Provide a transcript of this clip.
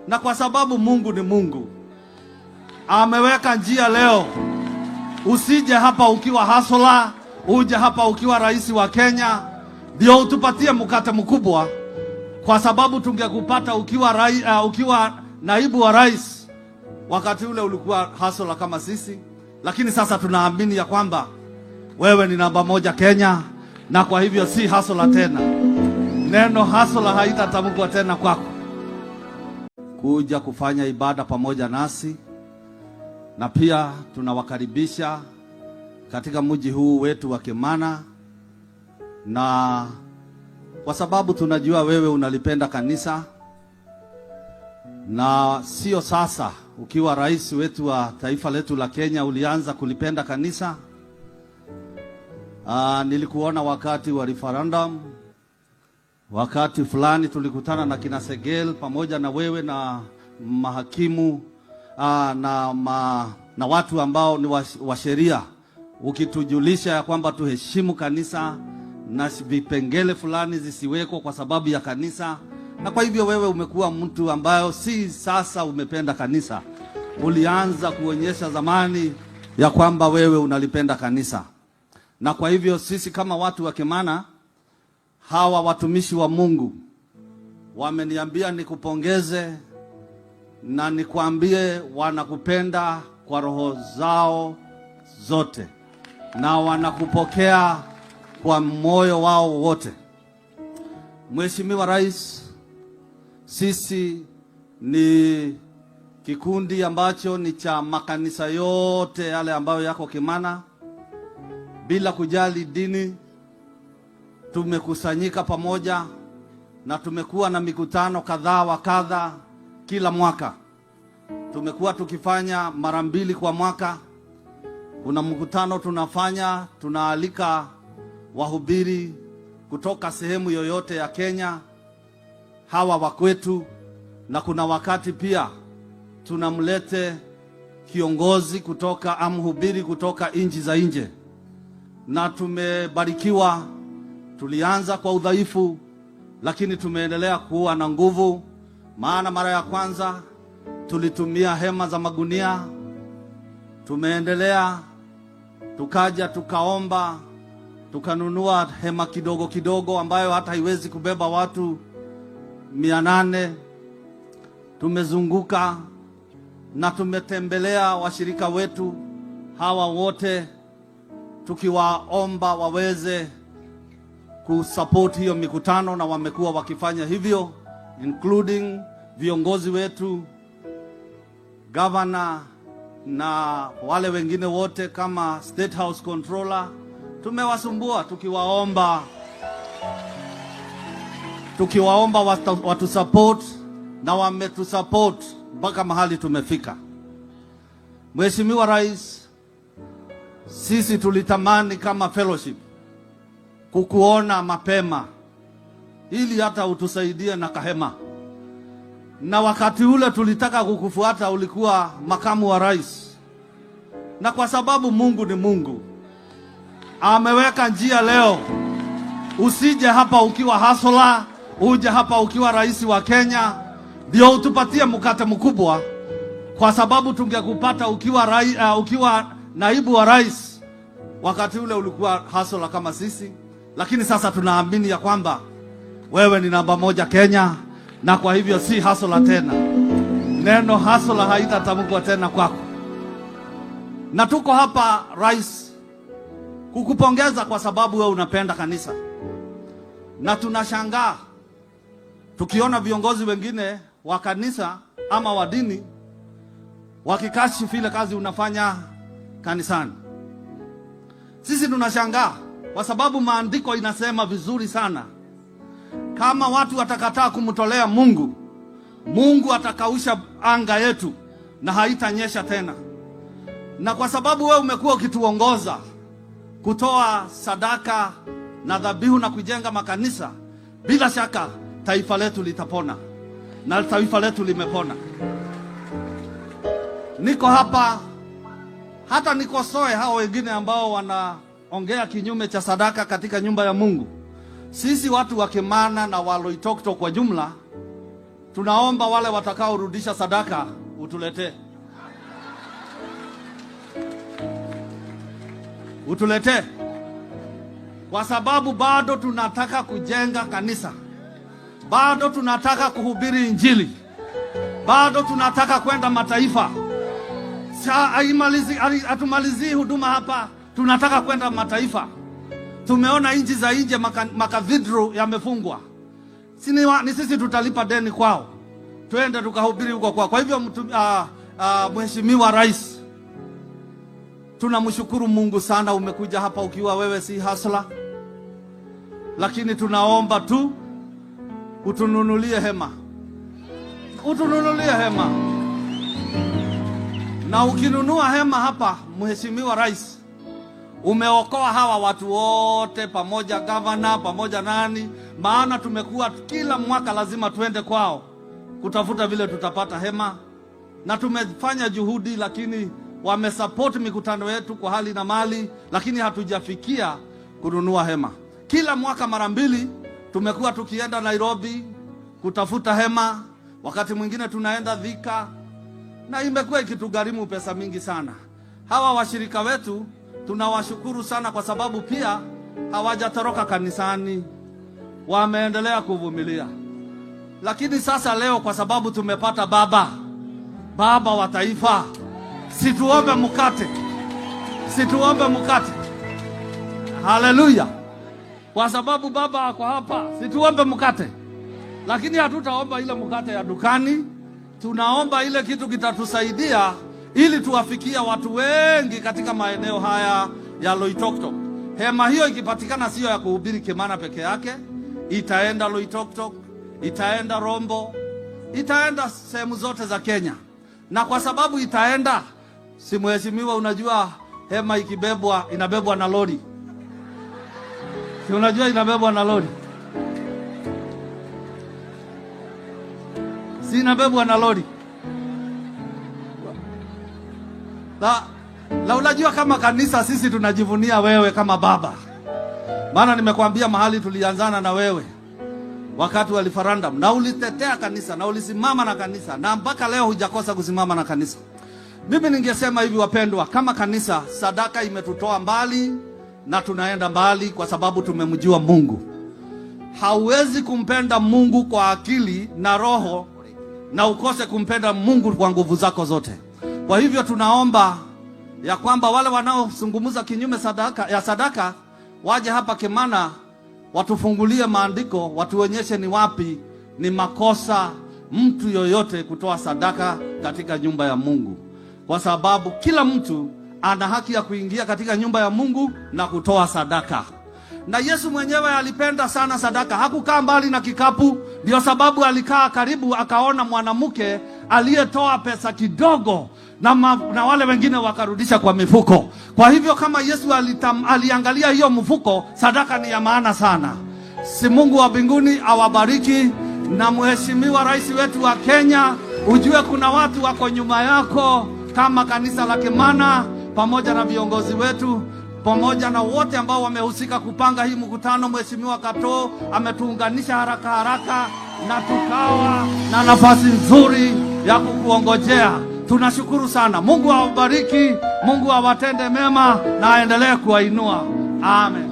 na kwa sababu Mungu ni Mungu, ameweka njia leo. Usije hapa ukiwa hasola, uje hapa ukiwa rais wa Kenya ndio utupatie mkate mkubwa, kwa sababu tungekupata ukiwa naibu wa rais. Wakati ule ulikuwa hasola kama sisi, lakini sasa tunaamini ya kwamba wewe ni namba moja Kenya, na kwa hivyo si hasola tena. Neno hasola haitatamkwa tena kwako. Kuja kufanya ibada pamoja nasi, na pia tunawakaribisha katika mji huu wetu wa Kimana, na kwa sababu tunajua wewe unalipenda kanisa, na sio sasa ukiwa rais wetu wa taifa letu la Kenya ulianza kulipenda kanisa. Nilikuona wakati wa referendum, wakati fulani tulikutana na kina Segel pamoja na wewe na mahakimu na watu ambao ni wa sheria, ukitujulisha ya kwamba tuheshimu kanisa na vipengele fulani zisiweko kwa sababu ya kanisa. Na kwa hivyo wewe umekuwa mtu ambayo si sasa umependa kanisa, ulianza kuonyesha zamani ya kwamba wewe unalipenda kanisa. Na kwa hivyo sisi kama watu wa Kimana, hawa watumishi wa Mungu wameniambia nikupongeze na nikwambie wanakupenda kwa roho zao zote, na wanakupokea kwa moyo wao wote. Mheshimiwa Rais, sisi ni kikundi ambacho ni cha makanisa yote yale ambayo yako Kimana, bila kujali dini. Tumekusanyika pamoja na tumekuwa na mikutano kadhaa wa kadha kila mwaka. Tumekuwa tukifanya mara 2 kwa mwaka. Kuna mkutano tunafanya, tunaalika wahubiri kutoka sehemu yoyote ya Kenya, hawa wa kwetu, na kuna wakati pia tunamlete kiongozi kutoka mhubiri kutoka nchi za nje. Na tumebarikiwa. Tulianza kwa udhaifu, lakini tumeendelea kuwa na nguvu. Maana mara ya kwanza tulitumia hema za magunia, tumeendelea tukaja tukaomba, tukanunua hema kidogo kidogo ambayo hata haiwezi kubeba watu 800. Tumezunguka na tumetembelea washirika wetu hawa wote, tukiwaomba waweze kusupport hiyo mikutano, na wamekuwa wakifanya hivyo, including viongozi wetu, governor na wale wengine wote kama State House Controller. Tumewasumbua tukiwaomba watu support, na wametusupport mpaka mahali tumefika. Mheshimiwa Rais, sisi tulitamani kama fellowship kukuona mapema ili hata utusaidie na kahema. Na wakati ule tulitaka kukufuata, ulikuwa makamu wa rais. Na kwa sababu Mungu ni Mungu, ameweka njia leo. Usije hapa ukiwa hasola, uje hapa ukiwa rais wa Kenya ndio utupatie mkate mkubwa, kwa sababu tungekupata ukiwa naibu wa rais. Wakati ule ulikuwa hasola kama sisi, lakini sasa tunaamini ya kwamba wewe ni namba moja Kenya, na kwa hivyo si hasola tena. Neno hasola haitatamkwa tena kwako. Na tuko hapa Rais kukupongeza kwa sababu wewe unapenda kanisa. Na tunashangaa tukiona viongozi wengine wa kanisa ama wa dini wakikashifu ile kazi unafanya kanisani. Sisi tunashangaa kwa sababu maandiko inasema vizuri sana, kama watu watakataa kumtolea Mungu, Mungu atakausha anga yetu na haitanyesha tena. Na kwa sababu wewe umekuwa ukituongoza kutoa sadaka na dhabihu na kujenga makanisa, bila shaka taifa letu litapona, na taifa letu limepona. Niko hapa hata nikosoe hao wengine ambao wanaongea kinyume cha sadaka katika nyumba ya Mungu. Sisi watu wa Kimana na wa Loitoktok kwa jumla tunaomba wale watakaorudisha sadaka utuletee. Utuletee. Kwa sababu bado tunataka kujenga kanisa. Bado tunataka kuhubiri Injili. Bado tunataka kwenda mataifa. Hatumalizi huduma hapa. Tunataka kwenda mataifa. Tumeona nchi za nje makathedral yamefungwa. Ni sisi tutalipa deni kwao. Twende tukahubiri huko kwao. Kwa hivyo Mheshimiwa Rais, tunamshukuru Mungu sana umekuja hapa ukiwa wewe si hasla. Lakini tunaomba tu utununulie hema. Utununulie hema. Na ukinunua hema hapa, Mheshimiwa Rais, umeokoa hawa watu wote, pamoja gavana, pamoja nani. Maana tumekuwa kila mwaka lazima tuende kwao kutafuta vile tutapata hema. Na tumefanya juhudi, lakini wamesupport mikutano yetu kwa hali na mali, lakini hatujafikia kununua hema. Kila mwaka mara 2 tumekuwa tukienda Nairobi kutafuta hema, wakati mwingine tunaenda Thika, na imekuwa ikitugharimu pesa mingi sana. Hawa washirika wetu tunawashukuru sana kwa sababu pia hawajatoroka kanisani, wameendelea kuvumilia. Lakini sasa leo kwa sababu tumepata baba wa taifa, situombe mkate. Situombe mkate. Haleluya. Kwa sababu baba ako hapa, situombe mkate. Lakini hatutaomba ile mkate ya dukani. Tunaomba ile kitu kitatusaidia ili tuwafikia watu wengi katika maeneo haya ya Loitoktok. Hema hiyo ikipatikana sio ya kuhubiri Kimana peke yake, itaenda Loitoktok, itaenda Rombo, itaenda sehemu zote za Kenya. Na kwa sababu itaenda, si mheshimiwa, unajua hema ikibebwa inabebwa na lori. Si unajua inabebwa na lori? Si inabebwa na lori? La unajua kama kanisa sisi tunajivunia wewe kama baba. Maana nimekuambia mahali tulianzana na wewe wakati wa referendum, na ulitetea kanisa na ulisimama na kanisa, na mpaka leo hujakosa kusimama na kanisa. Mimi ningesema hivi wapendwa, kama kanisa sadaka imetutoa mbali na tunaenda mbali kwa sababu tumemjua Mungu. Hauwezi kumpenda Mungu kwa akili na roho na ukose kumpenda Mungu kwa nguvu zako zote. Kwa hivyo tunaomba ya kwamba wale wanaozungumza kinyume sadaka waje hapa Kimana, watufungulie maandiko, watuonyeshe ni wapi ni makosa mtu yoyote kutoa sadaka katika nyumba ya Mungu. Kwa sababu kila mtu ana haki ya kuingia katika nyumba ya Mungu na kutoa sadaka. Na Yesu mwenyewe alipenda sana sadaka. Hakukaa mbali na kikapu, ndio sababu alikaa karibu, akaona mwanamke aliyetoa pesa kidogo na wale wengine wakarudisha kwa mifuko. Kwa hivyo kama Yesu aliangalia hiyo mfuko, sadaka ni ya maana sana. Si Mungu wa mbinguni awabariki. Na Mheshimiwa Rais wetu wa Kenya, ujue kuna watu wako nyuma yako kama kanisa la Kimana, pamoja na viongozi wetu, pamoja na wote ambao wamehusika kupanga hii mkutano. Mheshimiwa Kato ametuunganisha haraka na tukawa na nafasi nzuri ya kukuongojea. Tunashukuru sana. Mungu awabariki, Mungu awatende mema na aendelee kuwainua. Amen.